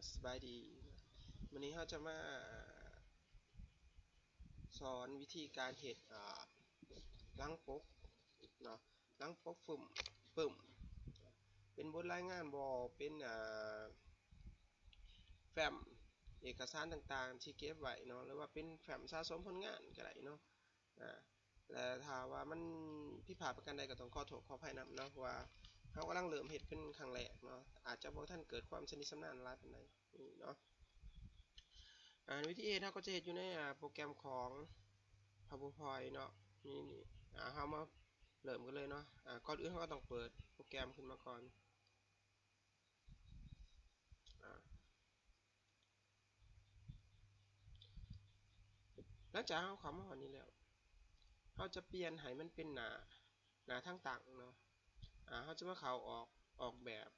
สบายดีวันนี้เราจะมาสอนวิธีการเฮ็ดล้างปกเนาะล้างปกปึ่มเป็นบทรายงานบ่เป็นแฟ้มเอกสารต่างๆที่เก็บไว้เนาะหรือว่าเป็นแฟ้มสะสมผลงานก็ได้เนาะอ่าและถ้าว่ามันผิดพลาดประการใดก็ต้องขอโทษขออภัยนำเนาะเพราะว่าเรากำลังเริ่มเฮ็ดเป็นครั้งแรกเนาะอาจจะบ่ทันเกิดความสนิทสนมหลายปานใดเนาะ วิธีเฮ็ดเราก็จะเฮ็ดอยู่ในโปรแกรมของ PowerPoint เนาะนี่เรามาเริ่มกันเลยเนาะก่อนอื่นเราก็ต้องเปิดโปรแกรมขึ้นมาก่อนอ่าหลังจากเราเข้ามาฮอดนี้แล้วเราจะเปลี่ยนให้มันเป็นหน้าทางต่างเนาะเราจะมาเข้าออกแบบ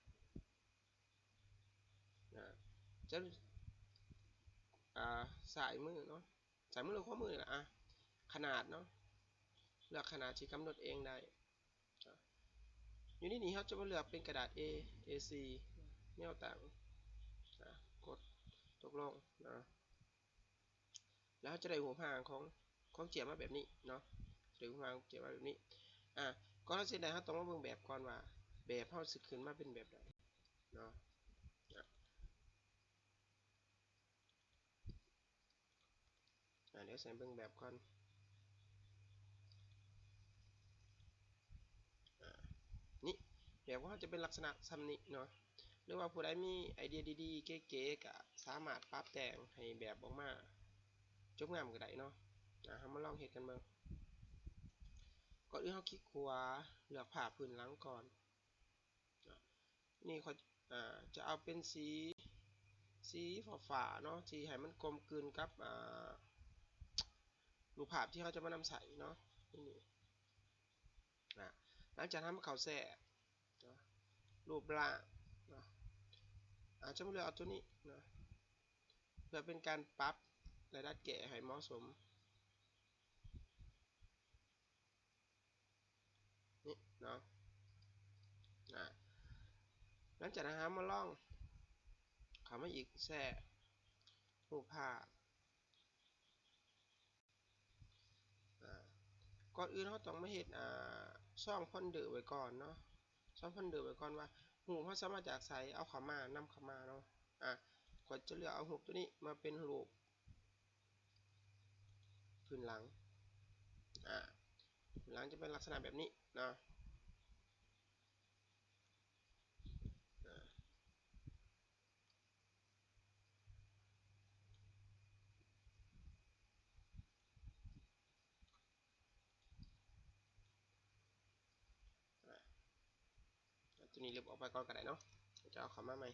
อ่าจะอ่ซ้ายมือเนาะซ้ายมือหรือขวามือนี่ล่ะขนาดเนาะเลือกขนาดที่กำหนดเองได้อ่าอยู่ในนี้เราจะมาเลือกเป็นกระดาษ A4 แนวตั้งกดตกลงนะแล้วจะได้หัวพางของเจียมาแบบนี้เนาะจะได้หัวพางเจียมาแบบนี้อ่าก่อนเราจะได้เราต้องมาเบิ่งแบบก่อนว่าแบบเราสิขึ้นมาเป็นแบบใดเนาะเดี๋ยวใส่เบิ่งแบบก่อนนี่แบบว่าจะเป็นลักษณะซ้ำนี้เนาะหรือว่าผู้ใดมีไอเดียดีๆเก๋ๆก็สามารถปรับแต่งให้แบบออกมาจบงามก็ได้เนาะเรามาลองเฮ็ดกันเบิ่งก่อนอื่นเราคลิกขวาเลือกภาพพื้นหลังก่อนนี่เขาจะเอาเป็นสีฟ้าๆเนาะที่ให้มันกลมกลืนกับรูปภาพที่เขาจะมานำใส่เนาะนี่หลังจากนั้นเขาแทรกรูปร่างนะอาจจะมาเลือกเอาตัวนี้นะเพื่อเป็นการปรับและดัดแก้ให้เหมาะสมนี่เนาะหลังจากนั้นมาล่องเขามาอีกแทรกรูปภาพก่อนอื่นเขาต้องมาเฮ็ดช่องพอนเดอร์ไว้ก่อนเนาะช่องพอนเดอร์ไว้ก่อนว่าหูเขาสามารถจากใส่เอาเข้ามานำเข้ามาเนาะก็จะเลือกเอารูปตัวนี้มาเป็นรูปพื้นหลังพื้นหลังจะเป็นลักษณะแบบนี้เนาะตัวนี้เลือกออกไปก่อนก็ได้เนาะจะเอาเข้ามาใหม่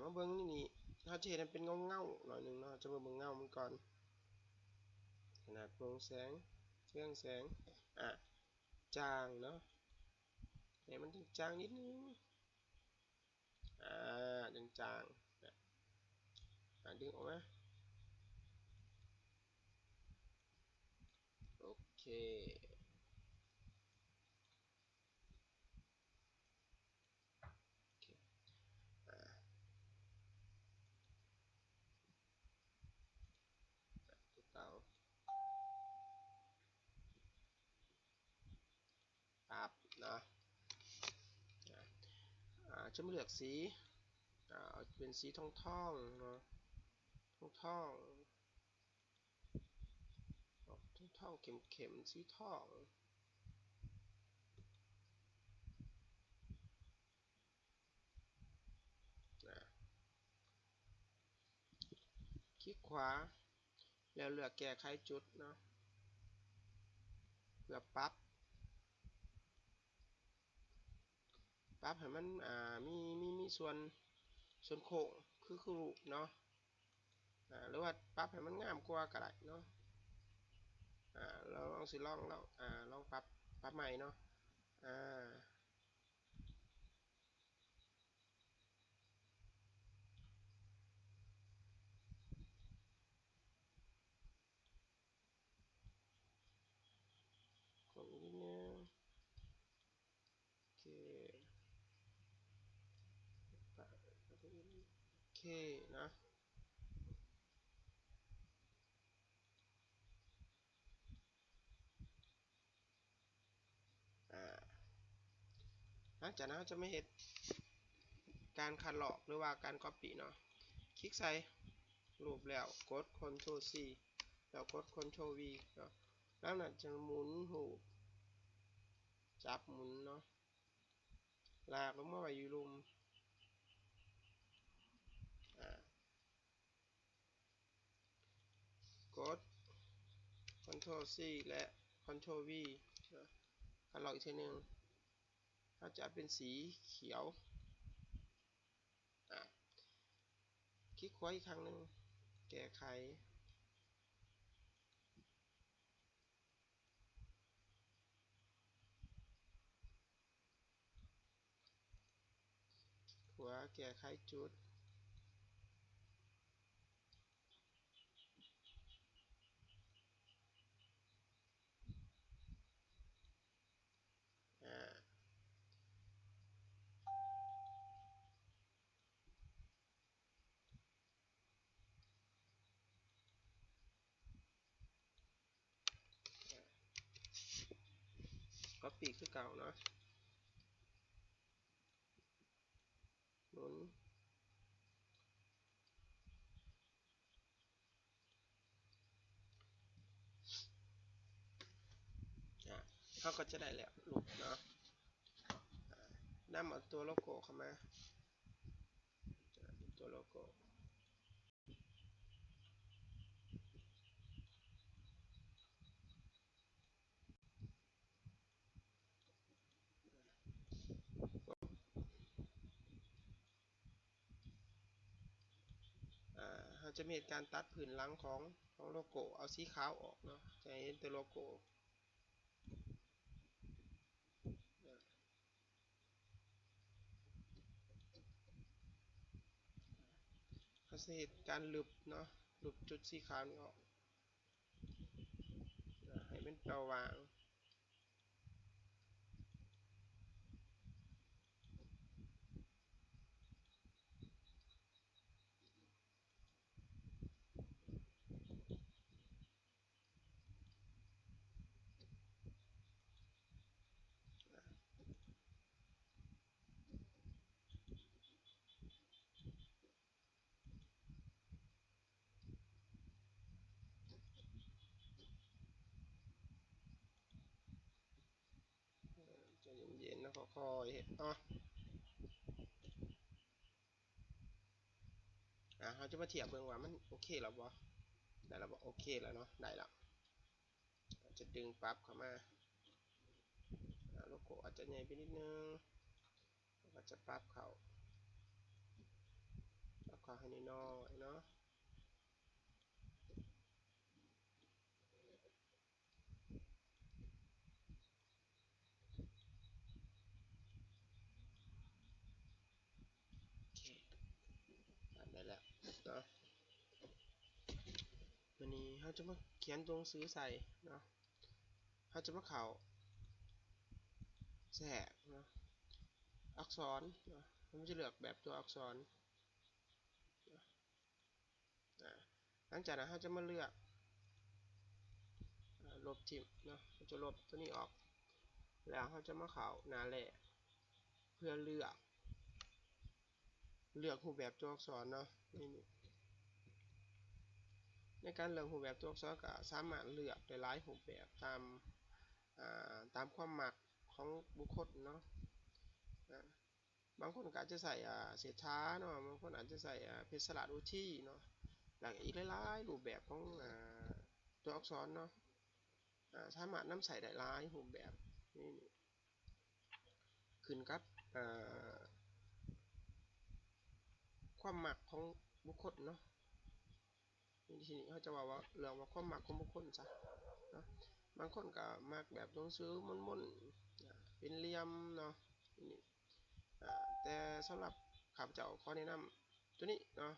มาเบิ่งนี่เขาจะเห็นเป็นเงาหน่อยหนึ่งเนาะจะมาเบิ่งเงามันก่อนขนาดโปร่งแสงเรื่องแสงอ่ะจางเนาะให้มันจางนิดนึงจางดึงออกมาโอเคโอเคอ่าตัวเก่าปับเนาะจะมาเลือกสีเอาเป็นสีทองเนาะทองทองเข้มสีทองคลิกขวาแล้วเลือกแก้ไขจุดเนาะเพื่อปรับให้มันมีส่วนโค้งคือรูปเนาะหรือว่าปรับให้มันงามกว่าก็ได้เนาะเราลองสิลองปรับใหม่เนาะอ่าของนิดนึง นะหลังจากนั้นจะไม่เห็นการคัดลอกหรือว่าการ copy เนาะคลิกใส่รูปแล้วกด Ctrl C แล้วกด Ctrl V เนาะแล้วนั่นจะหมุนหูจับหมุนเนาะลากลงมาไว้อยู่รุมกด Ctrl C และ Ctrl V คัดลอกอีกทีนึงถ้าจะเป็นสีเขียวคลิกขวาอีกครั้งหนึ่งแก้ไขขวาแก้ไขจุดก็ปีกคือเก่าเนาะหมุนเขาก็จะได้แล้วรูปเนาะนำเอาตัวโลโก้เข้ามาตัวโลโก้เราจะมีการตัดผืนหลังของโลโก้เอาสีขาวออกเนาะจะเห็นตัวโลโก้เขาจะเห็นการลึบเนาะลึบจุดสีขาวนี้ออกให้เป็นเปล่าวางจะเย็นๆแล้วก็ค่อยเห็นเราจะมาเทียบเบิ่งว่ามันโอเคหรือบ่ได้แล้วบ่โอเคแล้วเนาะได้แล้วจะดึงปรับเข้ามาโลโก้อาจจะใหญ่ไปนิดนึงก็จะปรับเข้าให้น้อยๆเนาะได้แล้วเนาะวันนี้เราจะมาเขียนตัวหนังสือใส่เนาะเราจะมาเข้าแทรกเนาะอักษรเนาะมันจะเลือกแบบตัวอักษรหลังจากนั้นเราจะมาเลือกลบทิมเนาะเราจะลบตัวนี้ออกแล้วเราจะมาเข้าหน้าแรกเพื่อเลือกรูปแบบตัวอักษรเนาะนี่ในการเลือกรูปแบบตัวอักษรก็สามารถเลือกได้หลายรูปแบบตามความมักของบุคคลเนาะบางคนก็อาจจะใส่เศรษฐาเนาะบางคนอาจจะใส่เพชรสลัดอุที่เนาะหลากอีกหลายๆรูปแบบของตัวอักษรเนาะสามารถนำใส่ได้หลายรูปแบบนี่ขึ้นกับความมักของบุคคลเนาะทีนี้เขาจะว่าเรื่องว่าความมักของบุคคลซะเนาะบางคนก็มักแบบตัวหนังสือม้วนๆเป็นเหลี่ยมเนาะนี่แต่สำหรับข้าพเจ้าขอแนะนำตัวนี้เนาะ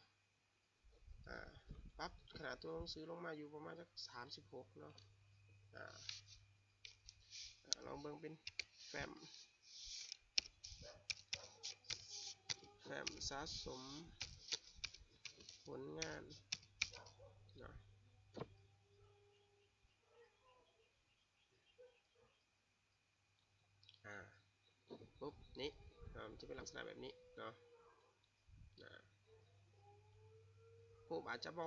ปรับขนาดตัวหนังสือลงมาอยู่ประมาณสัก36เนาะลองเบิ่งเป็นแฟ้มสะสม ผลงานเนาะปุ๊บนี่มันจะเป็นลักษณะแบบนี้เนาะรูปอาจจะบ่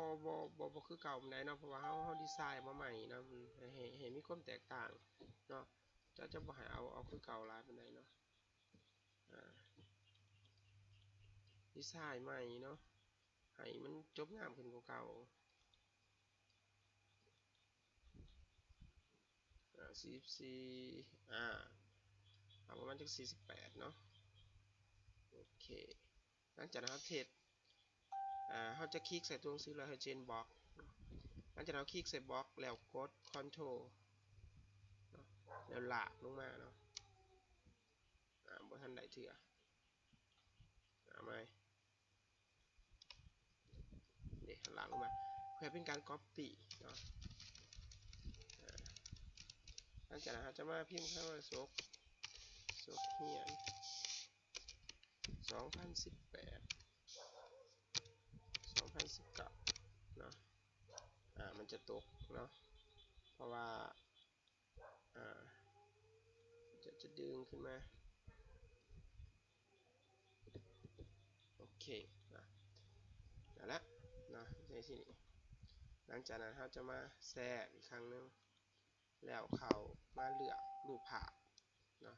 คือเก่าไหนเนาะเพราะว่าเขาดีไซน์มาใหม่นะเห็นมีความแตกต่างเนาะจะบ่ให้เอาคือเก่าหลายปานใดเนาะดีไซน์ใหม่เนาะให้มันจบงามขึ้นกว่าเก่า44เอาประมาณจัก48เนาะโอเคหลังจากนั้นเทสเขาจะคลิกใส่ตัวหนังสือแล้วให้เจนบล็อกหลังจากนั้นคลิกใส่บล็อกแล้วกด Ctrl แล้วลากลงมาเนาะบ่ทันได้เถื่อไหมเด็กลากลงมาเพื่อเป็นการ Copy เนาะหลังจากนั้นจะมาพิมพ์คำว่าซกเฮียน2018 2019เนาะมันจะตกเนาะเพราะว่าจะดึงขึ้นมาโอเคนั่นแหละนะในที่นี้หลังจากนั้นเราจะมาแทรกอีกครั้งนึงแล้วเขามาเลือกรูปภาพเนาะ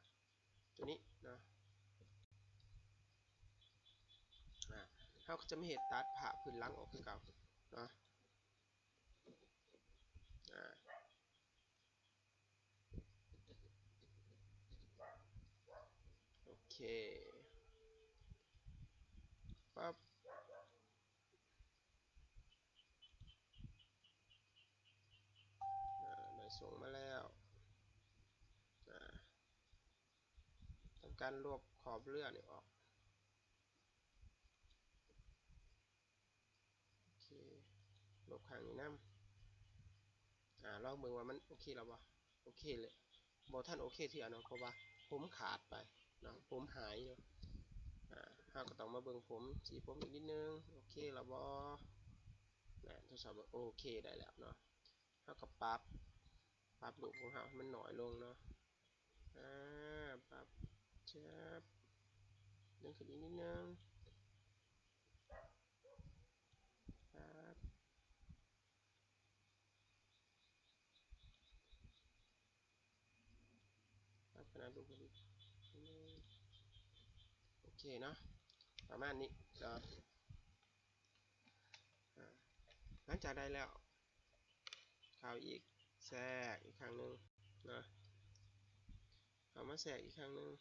ตัวนี้เนาะเขาก็จะไม่เห็นตัดภาพพื้นหลังออกคือเก่าเนาะโอเคปั๊บได้ส่งมาแล้วทำการลบขอบเลื่อนออกโอเคลบข้างนี้นำลองเบิ่งว่ามันโอเคแล้วบ่โอเคเลยบ่ท่านโอเคที่อันนั้นเพราะว่าผมขาดไปเนาะผมหายเนาะเราก็ต้องมาเบิ่งผมสีผมอีกนิดนึงโอเคแล้วบ่ทดสอบโอเคได้แล้วเนาะเราก็ปรับรูปของเราให้มันหน่อยลงเนาะปรับเจ็บดึงขึ้นอีกนิดนึงครับปรับขนาดรูปอีกโอเคเนาะประมาณนี้เนาะหลังจากได้แล้วเข้าอีกแทรกอีกครั้งนึงนะเข้ามาแทรกอีกครั้งนึง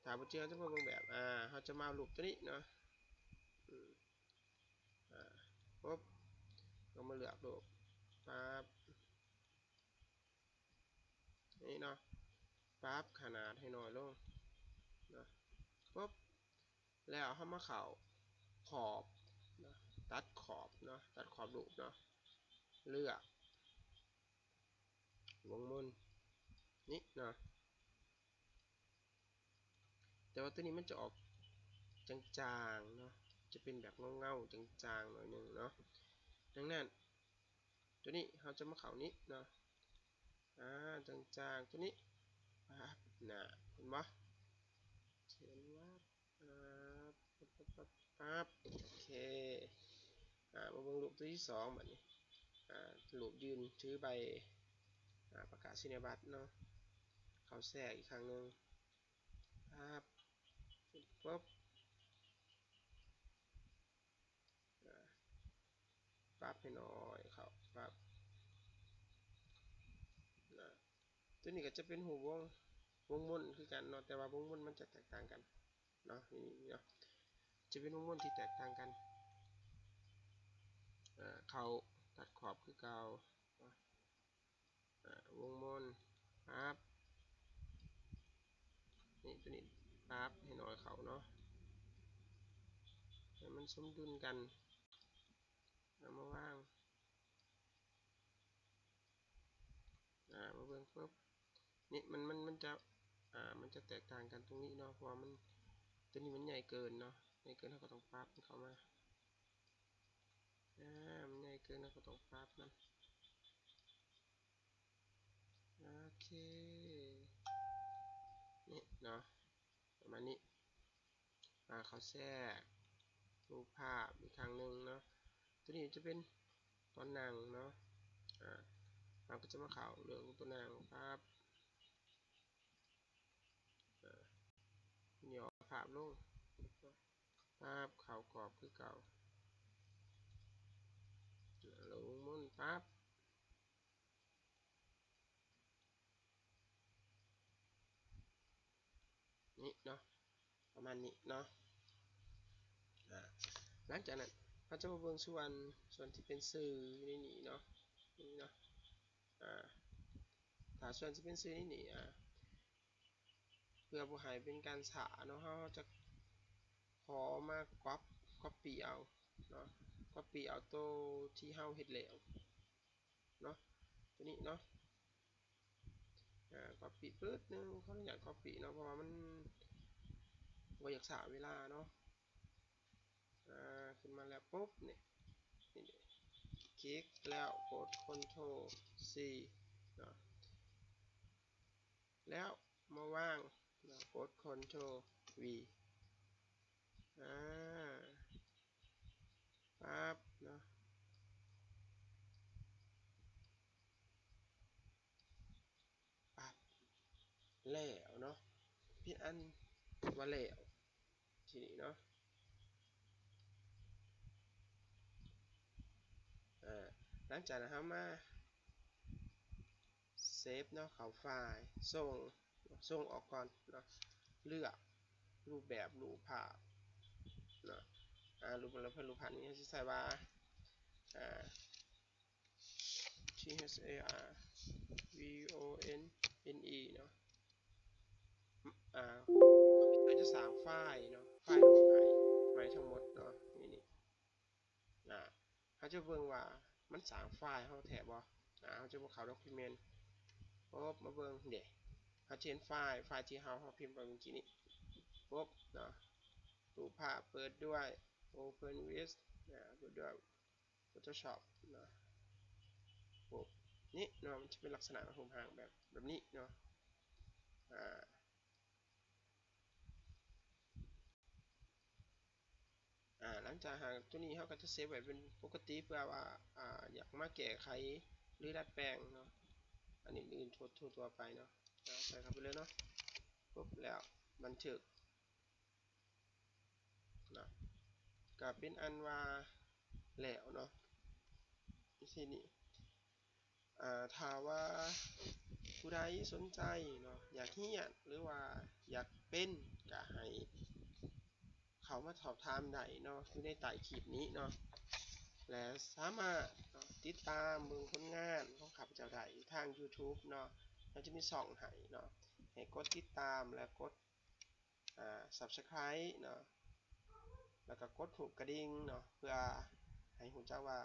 ถ้าบ่เจอจะมาเบิ่งแบบเขาจะมารูปตัวนี้เนาะปุ๊บก็มาเลือกรูปปั๊บนี่เนาะปั๊บขนาดให้น้อยลงนะปุ๊บแล้วเขามาเข้าขอบนะตัดขอบเนาะตัดขอบรูปเนาะเลือกวงมุมนี่เนาะแต่ว่าตัวนี้มันจะออกจางๆเนาะจะเป็นแบบเงาๆจางๆหน่อยนึงเนาะดังนั้นตัวนี้เราจะมาเข้านี้เนาะจางๆตัวนี้ปั๊บเห็นบ่เขียนว่าปั๊บโอเคมาเบิ่งรูปตัวที่สองแบบนี้รูปยืนถือใบประกาศนียบัตรเนาะเขาแทรกอีกครั้งหนึ่งปั๊บปุ๊บปั๊บให้หน่อยเขาปั๊บตัวนี้ก็จะเป็นหูวงม่นคือกันเนาะแต่ว่าวงม่นมันจะแตกต่างกันเนาะนี่เนาะจะเป็นวงม่นที่แตกต่างกันเขาตัดขอบคือเก่าวงม่นปั๊บนี่ตัวนี้ปั๊บให้หน่อยเขาเนาะให้มันสมดุลกันเอามาวางมาเบิ่งปุ๊บนี่มันจะมันจะแตกต่างกันตรงนี้เนาะเพราะว่ามันตัวนี้มันใหญ่เกินเนาะ ใหญ่เกินเราก็ต้องปรับเข้ามามันใหญ่เกินเราก็ต้องปรับมันโอเคนี่เนาะประมาณนี้เขาแทรกรูปภาพอีกครั้งหนึ่งเนาะตัวนี้จะเป็นตอนหนังเนาะเราก็จะมาข่าวเรื่องตัวหนังครับเหนียวภาพลงภาพข่าวกรอบคือเก่าลงมุ่นปั๊บนี่เนาะประมาณนี้เนาะหลังจากนั้นเราจะมาเบิ่งส่วนที่เป็นสื่อในนี้เนาะนี่เนาะถ้าส่วนที่เป็นสื่อในนี้เพื่อบ่ให้เป็นการฉาเนาะเราจะขอมาก๊อปปี้เอาเนาะก๊อปปี้เอาตัวที่เราเฮ็ดแล้วเนาะตัวนี้เนาะก๊อปปี้ปึ๊ดนึงเขาอยากก๊อปปี้เนาะเพราะว่ามันบ่อยากฉาเวลาเนาะขึ้นมาแล้วปุ๊บนี่คลิกแล้วกด Ctrl C เนาะแล้วมาวางกด Ctrl V ปั๊บเนาะปั๊บแล้วเนาะพี่อันว่าแล้วทีนี้เนาะหลังจากนั้นมาเซฟเนาะเข้าไฟล์ส่งออกก่อนเนาะเลือกรูปแบบรูปภาพเนาะรูปแล้วเพื่อรูปภาพนี้จะใส่ว่าTHARVONNE เนาะเราจะสร้างไฟล์เนาะไฟล์ลงให้ทั้งหมดเนาะนี่เขาจะเบิ่งว่ามันสร้างไฟล์เขาแถบบ่เขาจะบอกเขา document ปุ๊บมาเบิ่งเดี๋ยวเขาเห็นไฟล์ที่เขาพิมพ์ไปเมื่อกี้นี้ปุ๊บเนาะรูปภาพเปิดด้วย Open with เปิดด้วย Photoshop เนาะปุ๊บนี่เนาะมันจะเป็นลักษณะของห่างแบบนี้เนาะหลังจากหากตัวนี้เขาก็จะเซฟไว้เป็นปกติเพื่อว่าอยากมาแก้ไขหรือดัดแปลงเนาะอันอื่นๆทั่วไปเนาะใส่เข้าไปเลยเนาะปุ๊บแล้วบันทึกนะก็เป็นอันว่าแล้วเนาะทีนี้ถ้าว่าผู้ใดสนใจเนาะอยากเรียนหรือว่าอยากเป็นก็ให้เขามาสอบถามได้เนาะอยู่ในใต้คลิปนี้เนาะและสามารถติดตามเบิ่งผลงานของข้าพเจ้าได้ทาง YouTube เนาะเราจะมีช่องให้เนาะให้กดติดตามและกดSubscribe เนาะแล้วก็กดหูกระดิ่งเนาะเพื่อให้หูจักว่า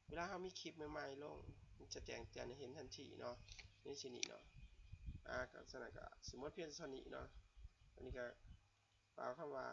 เวลาเรามีคลิปใหม่ๆลงมันจะแจ้งเตือนให้เห็นทันทีเนาะนี่สินี่เนาะก็สนะก็สมมติเพียงเท่านี้เนาะอันนี้ก็กล่าวคำว่า